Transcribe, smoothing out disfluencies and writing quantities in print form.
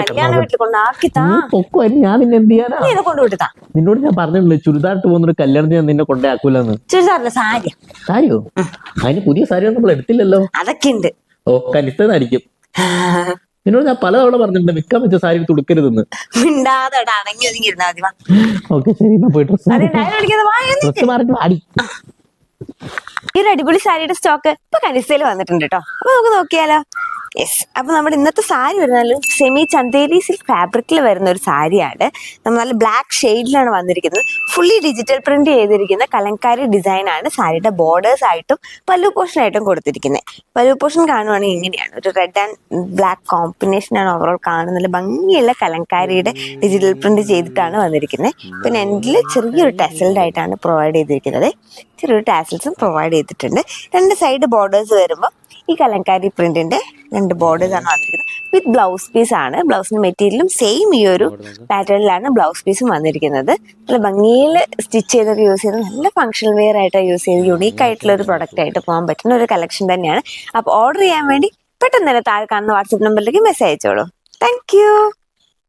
കല്യാണ വീട്ടിൽ കൊണ്ടാക്കിത്താ. ഞാൻ നിന്നെ എന്ത് ചെയ്യാനാ? നീ കൊണ്ടുവിട്ടാ. നിന്നോട് ഞാൻ പറഞ്ഞില്ലേ ചുരിദാറിട്ട് പോകുന്ന ഒരു കല്യാണത്തിന് ഞാൻ നിന്നെ കൊണ്ടേ ആക്കൂലെന്ന്. ചുരിദാറില്ല, സാരി. സാരിയോ? അതിന് പുതിയ സാരി നമ്മൾ എടുത്തില്ലല്ലോ. അതൊക്കെ ഉണ്ട്. ഓ, കനിത്തതായിരിക്കും. നിന്നോട് ഞാൻ പലതവണ പറഞ്ഞിട്ടുണ്ട് വിൽക്കാൻ വെച്ച സാരി തുടുക്കരുതെന്ന്. ഓക്കെ, ശരി, പോയിട്ട് മാറി. ഈ ഒരു അടിപൊളി സാരിയുടെ സ്റ്റോക്ക് ഇപ്പൊ കനിസയിൽ വന്നിട്ടുണ്ട് കേട്ടോ. അപ്പൊ നമുക്ക് നോക്കിയാലോ. യെസ്, അപ്പൊ നമ്മുടെ ഇന്നത്തെ സാരി വരുന്നാലും സെമി ചന്തേരി സിൽക്ക് ഫാബ്രിക്കിൽ വരുന്ന ഒരു സാരിയാണ്. നമ്മൾ നല്ല ബ്ലാക്ക് ഷെയ്ഡിലാണ് വന്നിരിക്കുന്നത്. ഫുള്ളി ഡിജിറ്റൽ പ്രിന്റ് ചെയ്തിരിക്കുന്ന കലങ്കാരി ഡിസൈൻ ആണ് സാരിയുടെ ബോർഡേഴ്സ് ആയിട്ടും പല്ലു പോർഷൻ ആയിട്ടും കൊടുത്തിരിക്കുന്നത്. പല്ലു പോർഷൻ കാണുവാണെങ്കിൽ ഇങ്ങനെയാണ്, ഒരു റെഡ് ആൻഡ് ബ്ലാക്ക് കോമ്പിനേഷൻ ആണ് ഓവറോൾ കാണുന്നത്. ഭംഗിയുള്ള കലങ്കാരിയുടെ ഡിജിറ്റൽ പ്രിന്റ് ചെയ്തിട്ടാണ് വന്നിരിക്കുന്നത്. പിന്നെ എൻഡിൽ ചെറിയൊരു ടെസൽഡ് ആയിട്ടാണ് പ്രൊവൈഡ് ചെയ്തിരിക്കുന്നത്. ചെറിയൊരു ടാസൽസും പ്രൊവൈഡ് ചെയ്തിട്ടുണ്ട്. രണ്ട് സൈഡ് ബോർഡേഴ്സ് വരുമ്പോൾ ഈ കലങ്കാരി പ്രിന്റിന്റെ രണ്ട് ബോർഡേഴ്സ് ആണ് വന്നിരിക്കുന്നത്. വിത്ത് ബ്ലൗസ് പീസ് ആണ്. ബ്ലൗസിന്റെ മെറ്റീരിയലും സെയിം ഈ ഒരു പാറ്റേണിലാണ് ബ്ലൗസ് പീസും വന്നിരിക്കുന്നത്. നല്ല ഭംഗിയിൽ സ്റ്റിച്ച് ചെയ്തൊക്കെ യൂസ് ചെയ്ത് നല്ല ഫങ്ഷണൽ വെയർ ആയിട്ട് യൂസ് ചെയ്ത് യുണീക്ക് ആയിട്ടുള്ള ഒരു പ്രൊഡക്റ്റ് ആയിട്ട് പോകാൻ പറ്റുന്ന ഒരു കളക്ഷൻ തന്നെയാണ്. അപ്പോൾ ഓർഡർ ചെയ്യാൻ വേണ്ടി പെട്ടെന്ന് തന്നെ താഴെ കാണുന്ന വാട്സപ്പ് നമ്പറിലേക്ക് മെസ്സേജ് അയച്ചോളൂ. Thank U.